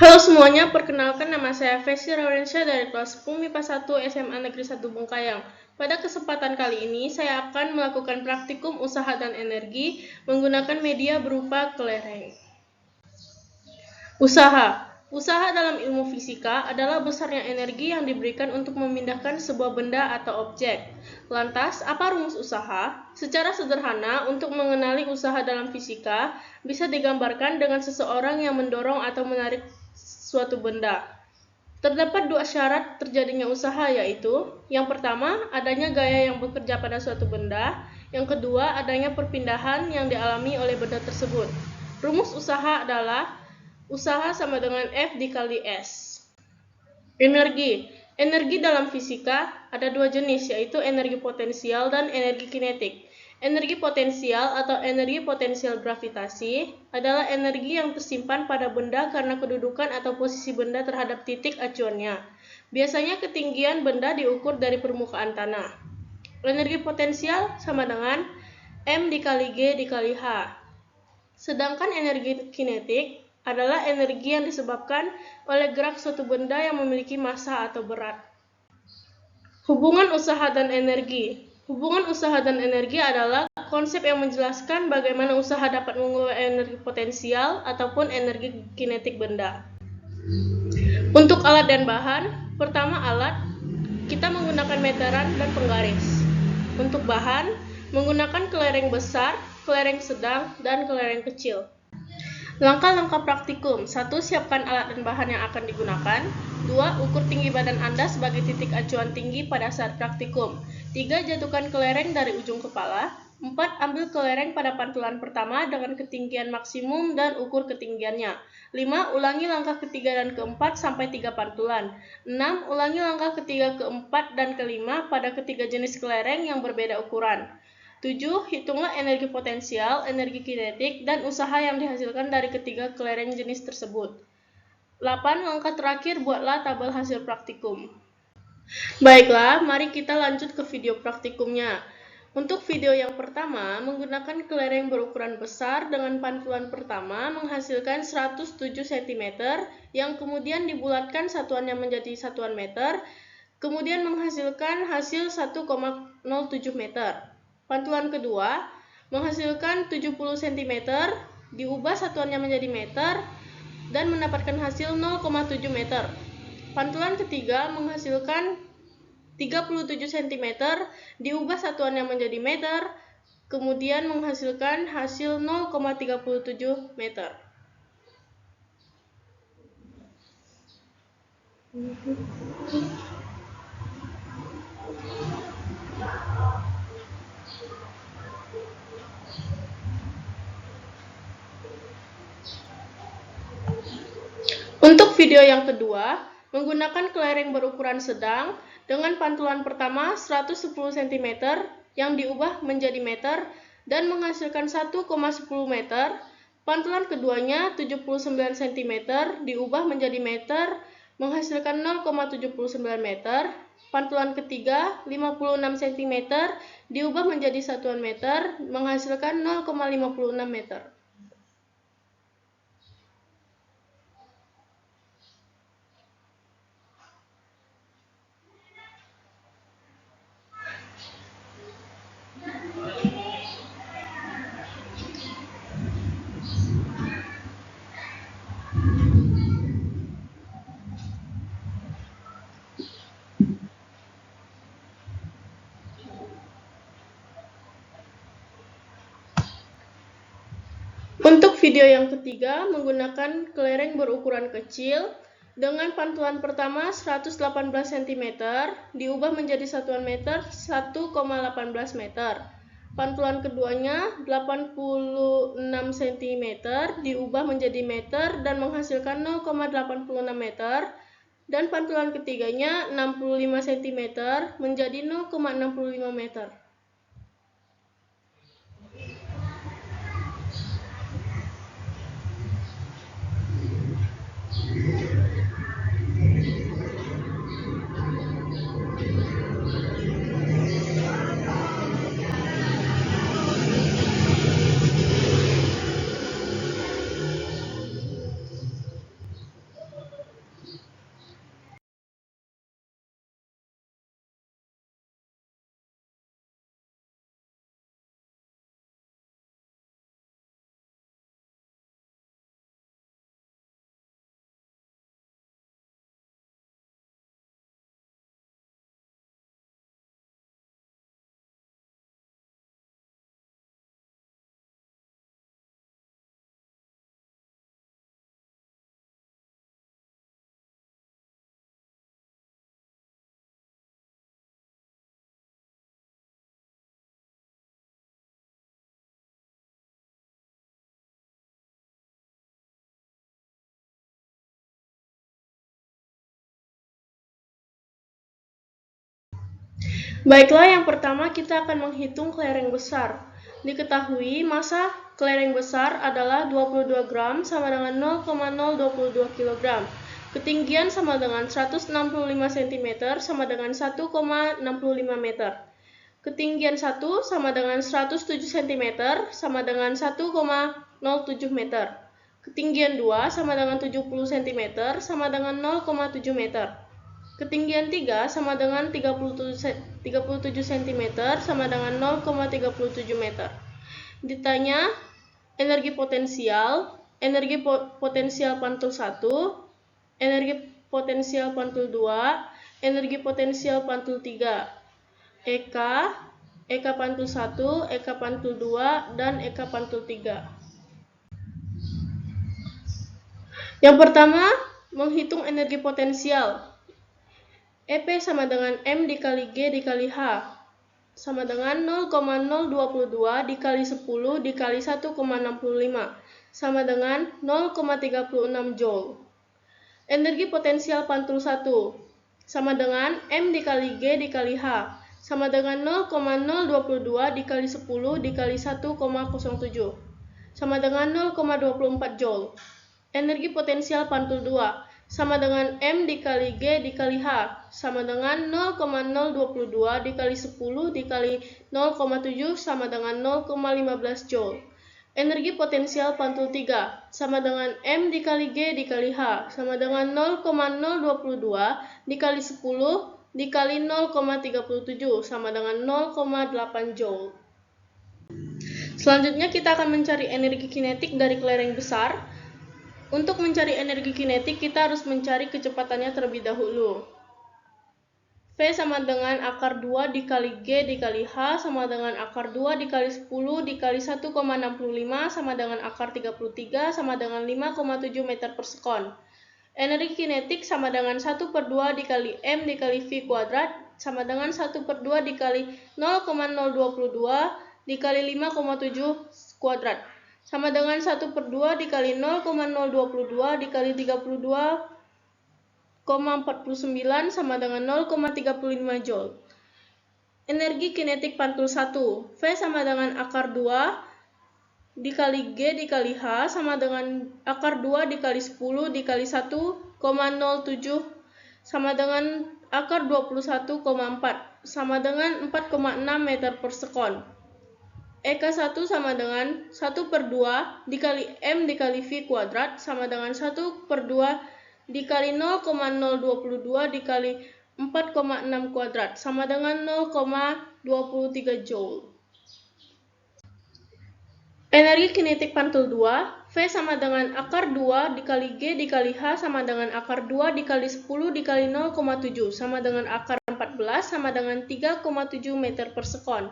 Halo semuanya, perkenalkan nama saya Festi Raurensyah dari kelas 10 MIPA 1 SMA Negeri 1 Bungkayang. Pada kesempatan kali ini, saya akan melakukan praktikum usaha dan energi menggunakan media berupa kelereng. Usaha dalam ilmu fisika adalah besarnya energi yang diberikan untuk memindahkan sebuah benda atau objek. Lantas, apa rumus usaha? Secara sederhana, untuk mengenali usaha dalam fisika, bisa digambarkan dengan seseorang yang mendorong atau menarik suatu benda. Terdapat dua syarat terjadinya usaha, yaitu yang pertama, adanya gaya yang bekerja pada suatu benda, yang kedua, adanya perpindahan yang dialami oleh benda tersebut. Rumus usaha adalah usaha sama dengan F dikali S. Energi dalam fisika ada dua jenis, yaitu energi potensial dan energi kinetik. Energi potensial atau energi potensial gravitasi adalah energi yang tersimpan pada benda karena kedudukan atau posisi benda terhadap titik acuannya. Biasanya ketinggian benda diukur dari permukaan tanah. Energi potensial sama dengan M dikali G dikali H. Sedangkan energi kinetik adalah energi yang disebabkan oleh gerak suatu benda yang memiliki massa atau berat. Hubungan usaha dan energi. Hubungan usaha dan energi adalah konsep yang menjelaskan bagaimana usaha dapat mengubah energi potensial ataupun energi kinetik benda. Untuk alat dan bahan, pertama alat, kita menggunakan meteran dan penggaris. Untuk bahan, menggunakan kelereng besar, kelereng sedang, dan kelereng kecil. Langkah-langkah praktikum. 1. Siapkan alat dan bahan yang akan digunakan. 2. Ukur tinggi badan Anda sebagai titik acuan tinggi pada saat praktikum. 3. Jatuhkan kelereng dari ujung kepala. 4. Ambil kelereng pada pantulan pertama dengan ketinggian maksimum dan ukur ketinggiannya. 5. Ulangi langkah ketiga dan keempat sampai 3 pantulan. 6. Ulangi langkah ketiga, keempat, dan kelima pada ketiga jenis kelereng yang berbeda ukuran. 7. Hitunglah energi potensial, energi kinetik, dan usaha yang dihasilkan dari ketiga kelereng jenis tersebut. 8. Langkah terakhir, buatlah tabel hasil praktikum. Baiklah, mari kita lanjut ke video praktikumnya. Untuk video yang pertama, menggunakan kelereng berukuran besar dengan pantulan pertama menghasilkan 107 cm, yang kemudian dibulatkan satuannya menjadi satuan meter, kemudian menghasilkan hasil 1,07 meter. Pantulan kedua menghasilkan 70 cm, diubah satuannya menjadi meter, dan mendapatkan hasil 0,7 meter. Pantulan ketiga menghasilkan 37 cm, diubah satuannya menjadi meter, kemudian menghasilkan hasil 0,37 meter. Untuk video yang kedua, menggunakan kelereng berukuran sedang dengan pantulan pertama 110 cm yang diubah menjadi meter dan menghasilkan 1,10 meter. Pantulan keduanya 79 cm diubah menjadi meter, menghasilkan 0,79 meter. Pantulan ketiga 56 cm diubah menjadi satuan meter, menghasilkan 0,56 meter. Untuk video yang ketiga, menggunakan kelereng berukuran kecil dengan pantulan pertama 118 cm, diubah menjadi satuan meter 1,18 meter. Pantulan keduanya 86 cm, diubah menjadi meter dan menghasilkan 0,86 meter. Dan pantulan ketiganya 65 cm menjadi 0,65 meter. Baiklah, yang pertama kita akan menghitung kelereng besar. Diketahui massa kelereng besar adalah 22 gram sama dengan 0,022 kg. Ketinggian sama dengan 165 cm sama dengan 1,65 meter. Ketinggian 1 sama dengan 107 cm sama dengan 1,07 meter. Ketinggian 2 sama dengan 70 cm sama dengan 0,7 meter. Ketinggian 3 sama dengan 37 cm sama dengan 0,37 meter. Ditanya energi potensial pantul 1, energi potensial pantul 2, energi potensial pantul 3, EK pantul 1, EK pantul 2, dan EK pantul 3. Yang pertama, menghitung energi potensial. EP sama dengan M dikali G dikali H sama dengan 0,022 dikali 10 dikali 1,65 sama dengan 0,36 Joule. Energi potensial pantul 1 sama dengan M dikali G dikali H sama dengan 0,022 dikali 10 dikali 1,07 sama dengan 0,24 Joule. Energi potensial pantul 2 sama dengan M dikali G dikali H sama dengan 0,022 dikali 10 dikali 0,7 sama dengan 0,15 Joule. Energi potensial pantul 3 sama dengan M dikali G dikali H sama dengan 0,022 dikali 10 dikali 0,37 sama dengan 0,8 Joule. Selanjutnya kita akan mencari energi kinetik dari kelereng besar. Untuk mencari energi kinetik, kita harus mencari kecepatannya terlebih dahulu. V sama dengan akar 2 dikali G dikali H sama dengan akar 2 dikali 10 dikali 1,65 sama dengan akar 33 sama dengan 5,7 meter per sekon. Energi kinetik sama dengan 1/2 dikali M dikali V kuadrat sama dengan 1/2 dikali 0,022 dikali 5,7 kuadrat sama dengan 1/2 dikali 0,022 dikali 32,49 sama dengan 0,35 Joule. Energi kinetik pantul 1, V sama dengan akar 2 dikali G dikali H sama dengan akar 2 dikali 10 dikali 1,07 sama dengan akar 21,4 sama dengan 4,6 meter per sekon. EK1 sama dengan 1/2 dikali M dikali V kuadrat sama dengan 1/2 dikali 0,022 dikali 4,6 kuadrat sama dengan 0,23 Joule. Energi kinetik pantul 2, V sama dengan akar 2 dikali G dikali H sama dengan akar 2 dikali 10 dikali 0,7 sama dengan akar 14 sama dengan 3,7 meter per sekon.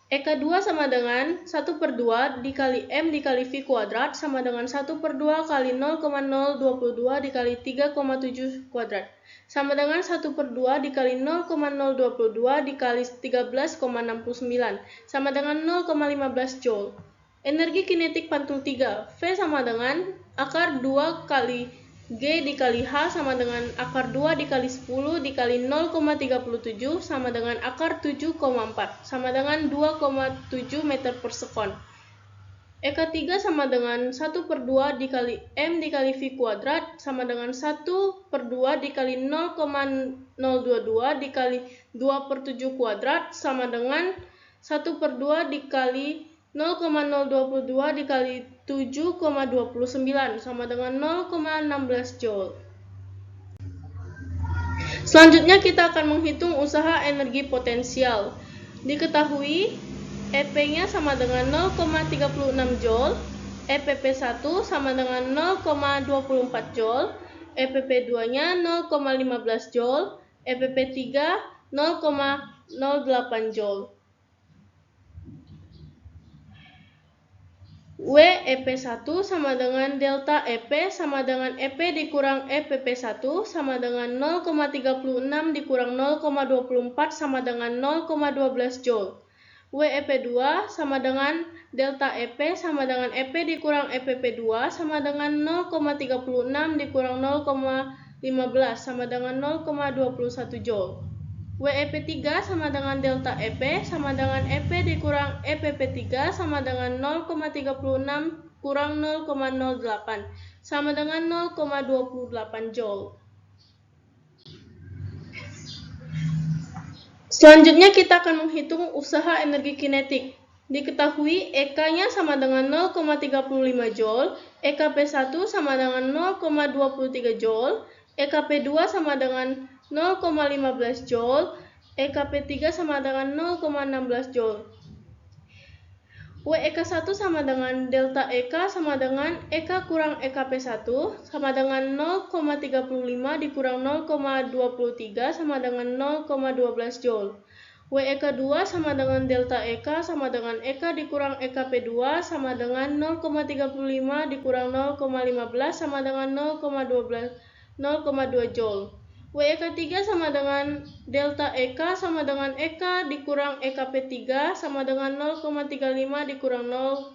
EK2 sama dengan 1/2 dikali M dikali V kuadrat sama dengan 1/2 kali 0,022 dikali 3,7 kuadrat sama dengan 1/2 dikali 0,022 dikali 13,69 sama dengan 0,15 Joule. Energi kinetik pantul 3, V sama dengan akar 2 kali G dikali H sama dengan akar 2 dikali 10 dikali 0,37 sama dengan akar 7,4 sama dengan 2,7 meter per sekon. EK3 sama dengan 1/2 dikali M dikali V kuadrat sama dengan 1/2 dikali 0,022 dikali 2/7 kuadrat sama dengan 1/2 dikali 0,022 dikali 7,29 sama dengan 0,16 Joule. Selanjutnya kita akan menghitung usaha energi potensial. Diketahui EP-nya sama dengan 0,36 Joule, EPP1 sama dengan 0,24 Joule, EPP2-nya 0,15 Joule, EPP3 0,08 Joule. WEP1 sama dengan delta EP sama dengan EP dikurang EPP1 sama dengan 0,36 dikurang 0,24 sama dengan 0,12 Joule. WEP2 sama dengan delta EP sama dengan EP dikurang EPP2 sama dengan 0,36 dikurang 0,15 sama dengan 0,21 Joule. WEP3 sama dengan delta EP sama dengan EP dikurang EPP3 sama dengan 0,36 kurang 0,08 sama dengan 0,28 Joule. Selanjutnya kita akan menghitung usaha energi kinetik. Diketahui EK-nya sama dengan 0,35 Joule, EKP1 sama dengan 0,23 Joule, EKP2 sama dengan 0,15 Joule, EKP3 sama dengan 0,16 Joule. WEK1 sama dengan delta EK sama dengan EK kurang EKP1 sama dengan 0,35 dikurang 0,23 sama dengan 0,12 Joule. WEK2 sama dengan delta EK sama dengan EK dikurang EKP2 sama dengan 0,35 dikurang 0,15 sama dengan 0,2 Joule. WEK3 sama dengan delta EK sama dengan EK dikurang EKP3 sama dengan 0,35 dikurang 0,16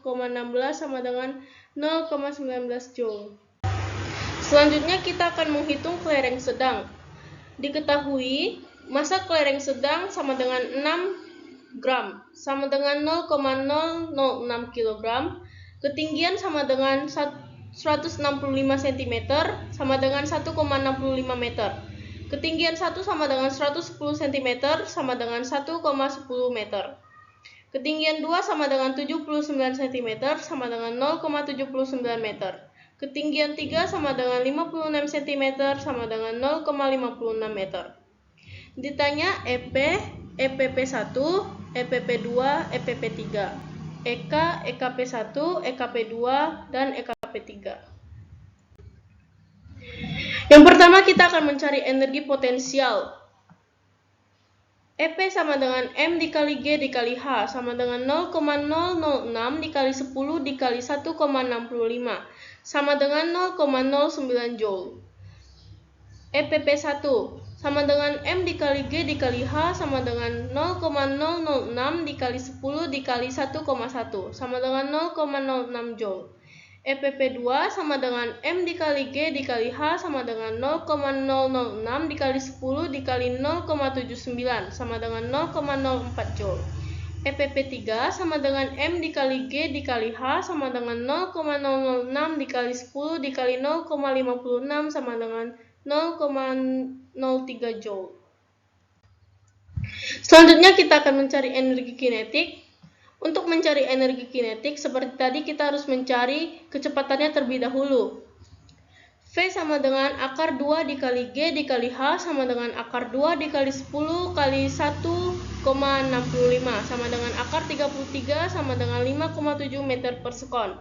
sama dengan 0,19 Joule. Selanjutnya kita akan menghitung kelereng sedang. Diketahui massa kelereng sedang sama dengan 6 gram sama dengan 0,006 kg, ketinggian sama dengan 165 cm sama dengan 1,65 meter. Ketinggian 1 sama dengan 110 cm sama dengan 1,10 meter. Ketinggian 2 sama dengan 79 cm sama dengan 0,79 meter. Ketinggian 3 sama dengan 56 cm sama dengan 0,56 meter. Ditanya EP, EPP1, EPP2, EPP3, EK, EKP1, EKP2, dan EKP3. Yang pertama kita akan mencari energi potensial. EP sama dengan M dikali G dikali H sama dengan 0,006 dikali 10 dikali 1,65 sama dengan 0,09 Joule. EPP1 sama dengan M dikali G dikali H sama dengan 0,006 dikali 10 dikali 1,1 sama dengan 0,06 Joule. EPP2 sama dengan M dikali G dikali H sama dengan 0,006 dikali 10 dikali 0,79 sama dengan 0,04 Joule. EPP3 sama dengan M dikali G dikali H sama dengan 0,006 dikali 10 dikali 0,56 sama dengan 0,03 Joule. Selanjutnya kita akan mencari energi kinetik. Untuk mencari energi kinetik, seperti tadi kita harus mencari kecepatannya terlebih dahulu. V sama dengan akar 2 dikali G dikali H sama dengan akar 2 dikali 10 kali 1,65 sama dengan akar 33 sama dengan 5,7 meter per sekon.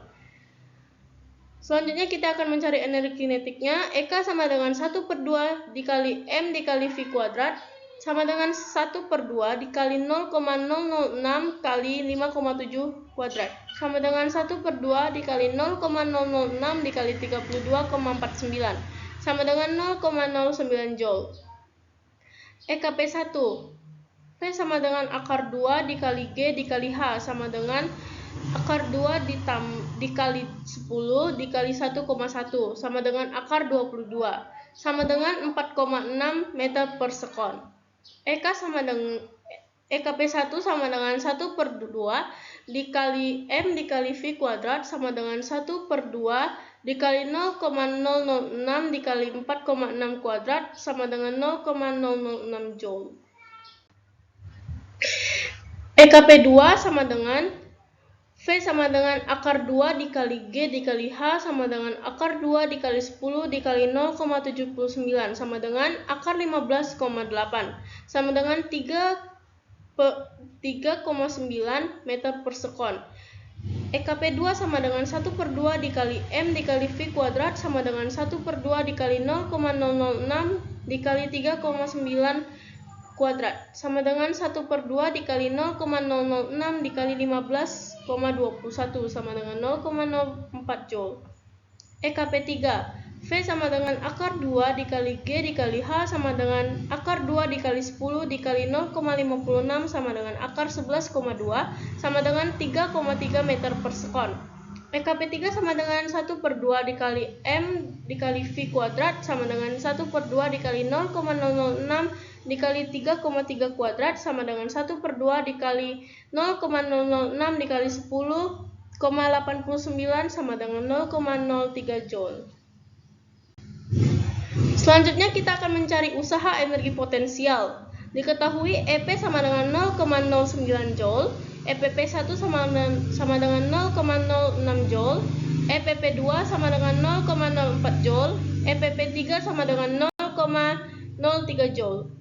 Selanjutnya kita akan mencari energi kinetiknya. EK sama dengan 1/2 dikali M dikali V kuadrat sama dengan 1/2 dikali 0,006 kali 5,7 kuadrat sama dengan 1/2 dikali 0,006 dikali 32,49 sama dengan 0,09 Joule. EKP1 V sama dengan akar 2 dikali G dikali H sama dengan akar 2 dikali 10 dikali 1,1 sama dengan akar 22 sama dengan 4,6 meter per sekon. EK sama dengan EKP1 sama dengan 1/2 dikali M dikali V kuadrat sama dengan 1/2 dikali 0,006 dikali 4,6 kuadrat sama dengan 0,006 Joule. EKP2 sama dengan V sama dengan akar 2 dikali G dikali H sama dengan akar 2 dikali 10 dikali 0,79 sama dengan akar 15,8 sama dengan 3,9 meter per sekon. EKP2 sama dengan 1/2 dikali M dikali V kuadrat sama dengan 1/2 dikali 0,006 dikali 3,9 kuadrat sama dengan 1/2 dikali 0,006 dikali 15,21 sama dengan 0,04 Joule. EKP3 V sama dengan akar 2 dikali G dikali H sama dengan akar 2 dikali 10 dikali 0,56 sama dengan akar 11,2 sama dengan 3,3 meter per sekon. EKP3 sama dengan 1/2 dikali M dikali V kuadrat sama dengan 1/2 dikali 0,006 dikali 3,3 kuadrat sama dengan 1/2 dikali 0,006 dikali 10,89 sama dengan 0,03 Joule. Selanjutnya kita akan mencari usaha energi potensial. Diketahui EP sama dengan 0,09 Joule, EPP1 sama dengan 0,06 Joule, EPP2 sama dengan 0,04 Joule, EPP3 sama dengan 0,03 Joule.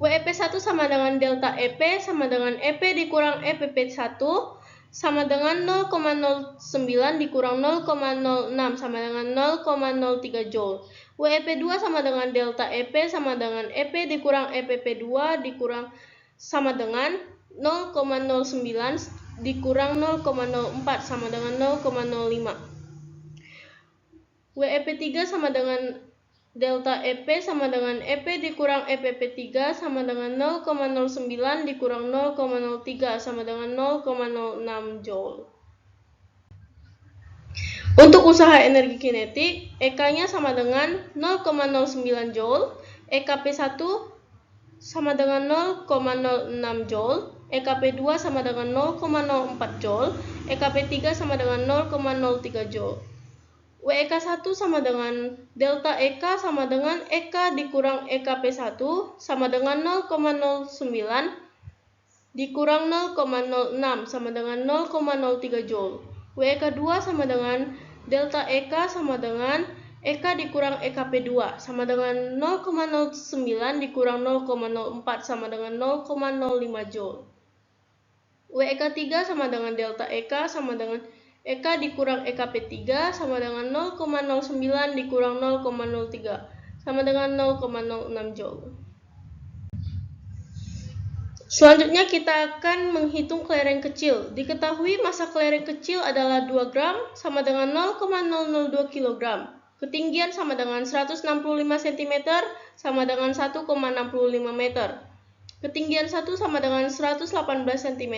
WEP1 sama dengan delta EP sama dengan EP dikurang EPP1 sama dengan 0,09 dikurang 0,06 sama dengan 0,03 Joule. WEP2 sama dengan delta EP sama dengan EP dikurang EPP2 dikurang sama dengan 0,09 dikurang 0,04 sama dengan 0,05. WEP3 sama dengan delta EP sama dengan EP dikurang EPP3 sama dengan 0,09 dikurang 0,03 sama dengan 0,06 Joule. Untuk usaha energi kinetik, EK-nya sama dengan 0,09 Joule, EKP1 sama dengan 0,06 Joule, EKP2 sama dengan 0,04 Joule, EKP3 sama dengan 0,03 Joule. WEK1 sama dengan delta EK sama dengan EK dikurang EKP1 sama dengan 0,09 dikurang 0,06 sama dengan 0,03 Joule. WEK2 sama dengan delta EK sama dengan EK dikurang EKP2 sama dengan 0,09 dikurang 0,04 sama dengan 0,05 Joule. WEK3 sama dengan delta EK sama dengan EK dikurang EKP3 sama dengan 0,09 dikurang 0,03 sama dengan 0,06 Joule. Selanjutnya kita akan menghitung kelereng kecil. Diketahui massa kelereng kecil adalah 2 gram sama dengan 0,002 kg. Ketinggian sama dengan 165 cm sama dengan 1,65 meter. Ketinggian 1 sama dengan 118 cm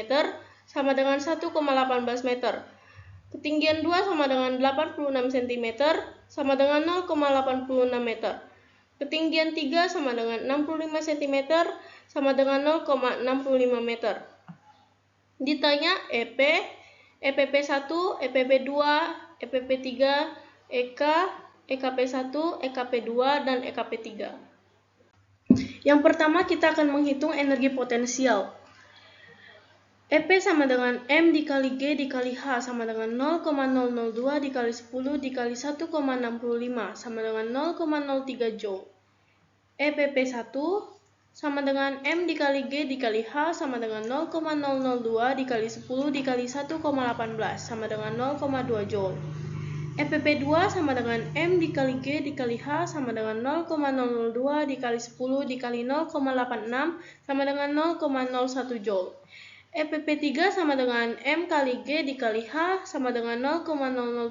sama dengan 1,18 meter. Ketinggian 2 sama dengan 86 cm sama dengan 0,86 meter. Ketinggian 3 sama dengan 65 cm sama dengan 0,65 meter. Ditanya EP, EPP1, EPP2, EPP3, EK, EKP1, EKP2, dan EKP3. Yang pertama kita akan menghitung energi potensial. EP sama dengan M dikali G dikali H sama dengan 0,002 dikali 10 dikali 1,65 sama dengan 0,03 Joule. EPP1 sama dengan M dikali G dikali H sama dengan 0,002 dikali 10 dikali 1,18 sama dengan 0,2 Joule. EPP2 sama dengan M dikali G dikali H sama dengan 0,002 dikali 10 dikali 0,86 sama dengan 0,01 Joule. EPP3 sama dengan M kali G dikali H sama dengan 0,002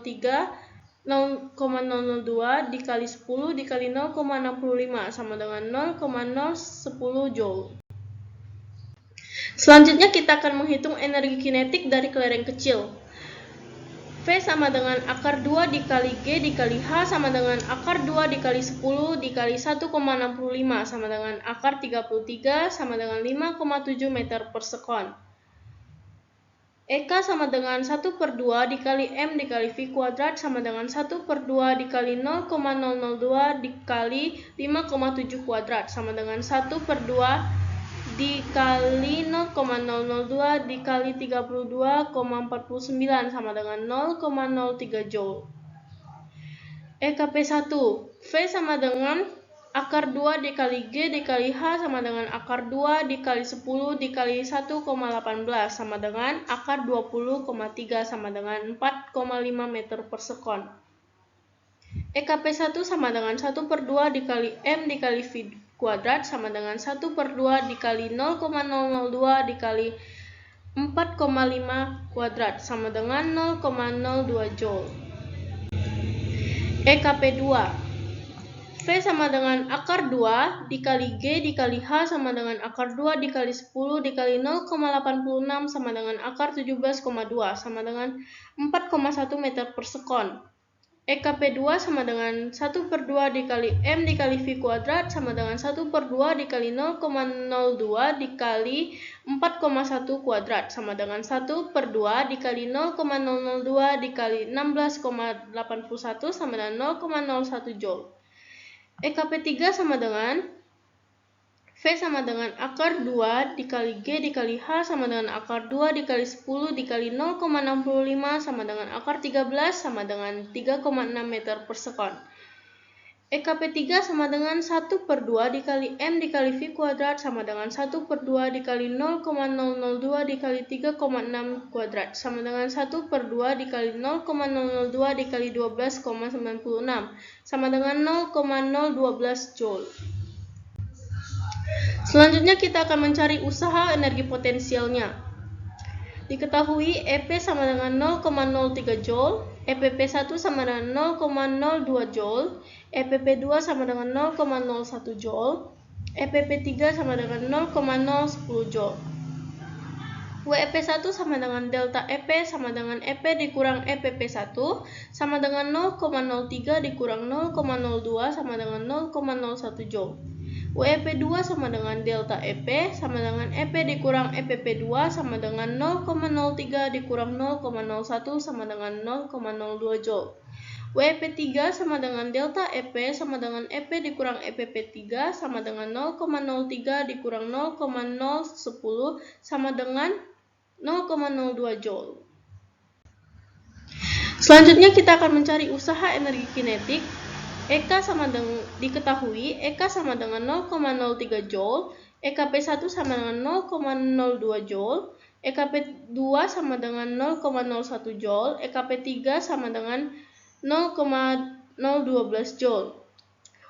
dikali 10 dikali 0,65 sama dengan 0,010 Joule. Selanjutnya kita akan menghitung energi kinetik dari kelereng kecil. V sama dengan akar 2 dikali G dikali H sama dengan akar 2 dikali 10 dikali 1,65 sama dengan akar 33 sama dengan 5,7 meter per sekon. EK sama dengan 1/2 dikali M dikali V kuadrat sama dengan 1/2 dikali 0,002 dikali 5,7 kuadrat sama dengan 1/2 dikali 0,002 dikali 32,49 sama dengan 0,03 Joule. EKP1, V sama dengan akar 2 dikali G dikali H sama dengan akar 2 dikali 10 dikali 1,18 sama dengan akar 20,3 sama dengan 4,5 meter per sekon. EKP1 sama dengan 1/2 dikali M dikali V kuadrat sama dengan 1/2 dikali 0,002 dikali 4,5 kuadrat sama dengan 0,02 Joule. EKP2, V sama dengan akar 2 dikali G dikali H sama dengan akar 2 dikali 10 dikali 0,86 sama dengan akar 17,2 sama dengan 4,1 meter per sekon. EKP2 sama dengan 1/2 dikali M dikali V kuadrat sama dengan 1/2 dikali 0,02 dikali 4,1 kuadrat sama dengan 1/2 dikali 0,002 dikali 16,81 sama dengan 0,01 Joule. EKP3 sama dengan V sama dengan akar 2 dikali G dikali H sama dengan akar 2 dikali 10 dikali 0,65 sama dengan akar 13 sama dengan 3,6 meter per sekon. EKP3 sama dengan 1/2 dikali M dikali V kuadrat sama dengan 1/2 dikali 0,002 dikali 3,6 kuadrat sama dengan 1/2 dikali 0,002 dikali 12,96 sama dengan 0,012 Joule. Selanjutnya kita akan mencari usaha energi potensialnya. Diketahui EP sama dengan 0,03 Joule, EPP1 sama dengan 0,02 Joule, EPP2 sama dengan 0,01 Joule, EPP3 sama dengan 0,010 Joule. WEP1 sama dengan delta EP sama dengan EP dikurang EPP1 sama dengan 0,03 dikurang 0,02 sama dengan 0,01 Joule. WEP2 sama dengan delta EP sama dengan EP dikurang EPP2 sama dengan 0,03 dikurang 0,01 sama dengan 0,02 Joule. WEP3 sama dengan delta EP sama dengan EP dikurang EPP3 sama dengan 0,03 dikurang 0,010 sama dengan 0,02 Joule. Selanjutnya kita akan mencari usaha energi kinetik. EK sama dengan diketahui EK sama dengan 0,03 Joule, EKP1 sama dengan 0,02 Joule, EKP2 sama dengan 0,01 Joule, EKP3 sama dengan 0,012 Joule.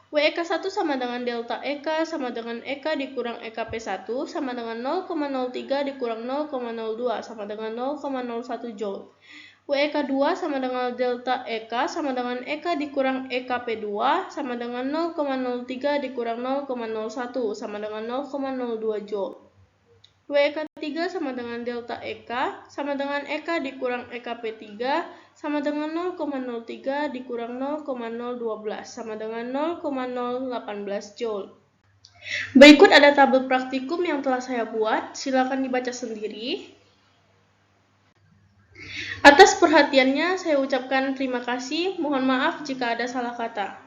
WEK1 sama dengan delta EK sama dengan EK dikurang EKP1 sama dengan 0,03 dikurang 0,02 sama dengan 0,01 Joule. WEK2 sama dengan delta EK sama dengan EK dikurang EKP2 sama dengan 0,03 dikurang 0,01 sama dengan 0,02 Joule. WEK3 sama dengan delta EK sama dengan EK dikurang EKP3 sama dengan 0,03 dikurang 0,012 sama dengan 0,018 Joule. Berikut ada tabel praktikum yang telah saya buat, silakan dibaca sendiri. Atas perhatiannya saya ucapkan terima kasih, mohon maaf jika ada salah kata.